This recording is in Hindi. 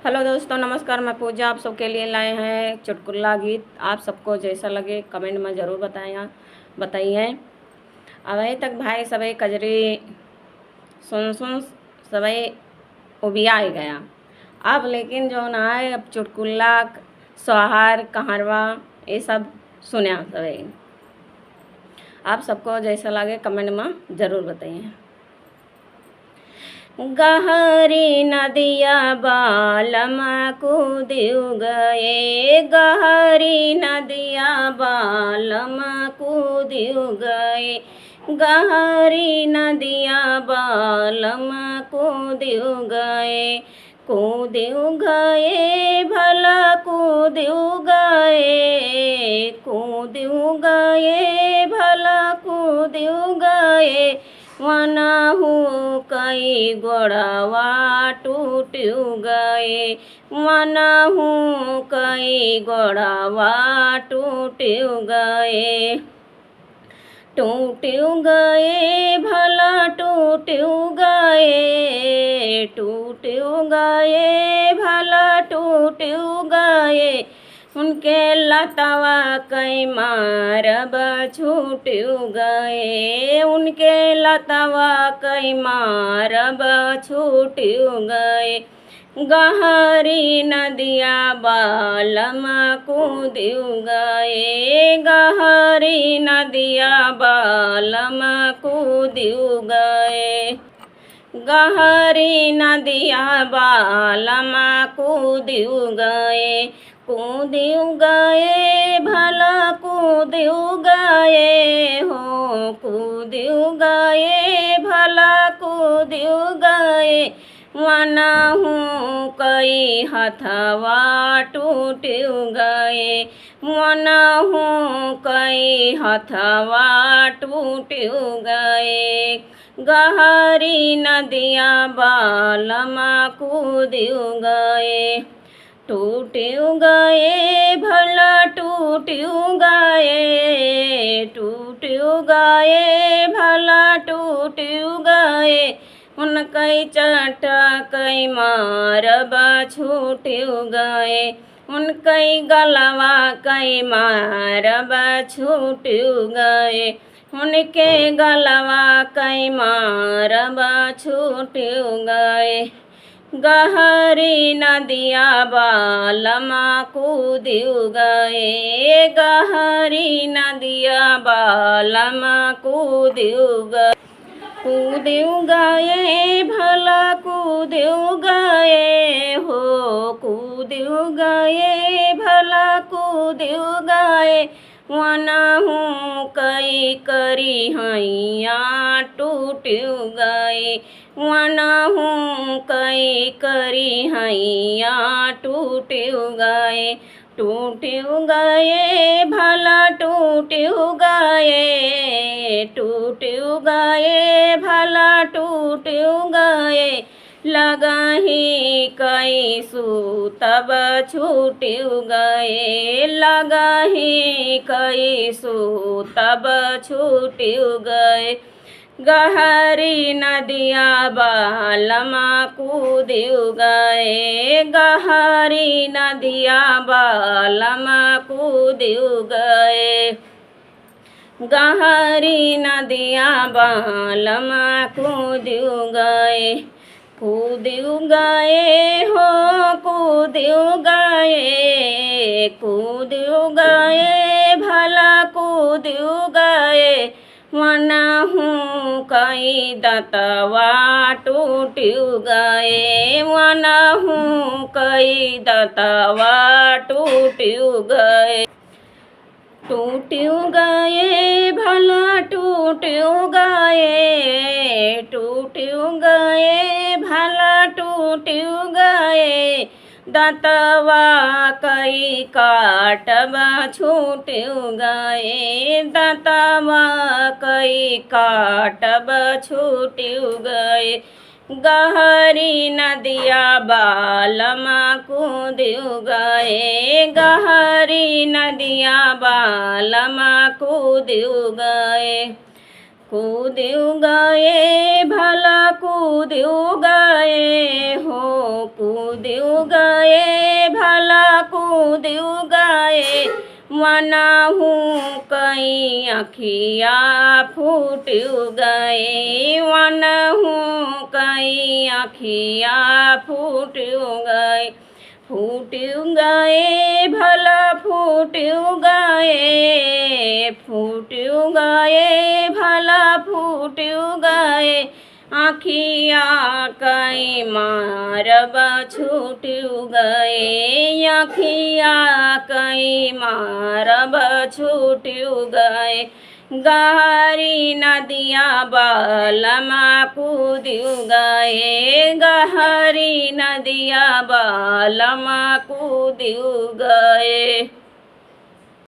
हेलो दोस्तों, नमस्कार। मैं पूजा आप सबके लिए लाए हैं चुटकुला गीत। आप सबको जैसा लगे कमेंट में ज़रूर बताइए। अभी तक भाई सबे कजरी सुन सुन सबे उबिया गया। अब लेकिन जो ना है, अब चुटकुला सोहार कहारवा ये सब सुना सबे। आप सबको जैसा लगे कमेंट में ज़रूर बताइए। गहरी नदिया बालम कूदियो गए, गहरी नदिया बालम कूदियो गए, गहरी नदिया बालम कूदियो गए, कूदियो गए भला कूदियो गए, कूदियो गए भला कूदियो गए, वनहु कई गोड़वा टूटियो गए, वनहु कई गोड़वा टूटियो गए, टूटियो गए भला टूटियो गए, टूटियो गए भला टूटियो गए, उनके लतवा कई मारब छूटियो गए, उनके लतवा कई मारब छूटियो गए, गहरी नदिया बालम कूदियो गए, गहरी नदिया बालम कूदियो गए, गहरी नदिया बालम कूदियो गए, कूदियो गए भला कूदियो गए हो, कूदियो गए भला कूदियो गए, वनहु कई हथवा टूटियो गए, वनहु कई हथवा टूटियो गए, गहरी नदिया बालम कूदियो गए, टूटियो गए भला टूटियो गए, टूटियो गए भला टूटियो गए, उनकई चटा कई मारब छूटियो गए, उनकई गलवा कई मारब छूटियो गए, उनके गलवा कई मारब छूटियो गए, गहरी नदिया बालम कूदियो गए, गहरी नदिया बालम कूदियो गए, कूदियो गए भला कूदियो गए हो, कूदियो गए भला कूदियो गए, वनहु कई करी हैया टूटियो गए, वनहु कई करी हैया टूटियो गए, टूटियो गए भला टूटियो गए, टूटियो गए भला टूटियो गए, लगाही कई सूतब छूटियो गए, लगाही कई सूतब छूटियो गए, गहरी नदिया बालम कूदियो गए, गहरी नदिया बालम कूदियो गए, गहरी नदिया बालम कूदियो गए, कूदियो गए हो, कूदियो गए, कूदियो गए भला कूदियो गए, वनहु कई दतवा टूटियो गए, वनहु कई दतवा टूटियो गए, टूटियो गए भला टूटियो गए, टूटियो गए भला टूटियो गए, दतवा कई काटब छूटियो गए, दतवा कई काटब छूटियो गए, गहरी नदिया बालम कूदियो गए, गहरी नदिया बालम कूदियो गए, कूद्यू गए भला कूद्यू गए हो, कूद्यू गए भला कूद्यू गए, वनहु कई अखिया फूट्यू गए, वनहु कई अखिया फूट्यू गए, फूट्यू गए भला फूट्यू गए, फूट्यू गए भला फूट्यू गए, आखिया कई मारब छूट्यू गए, आखिया कई मारब छूट्यू गए, गहरी नदिया बालमा कूद्यू गए, गहरी नदिया बालमा कूद्यू गए।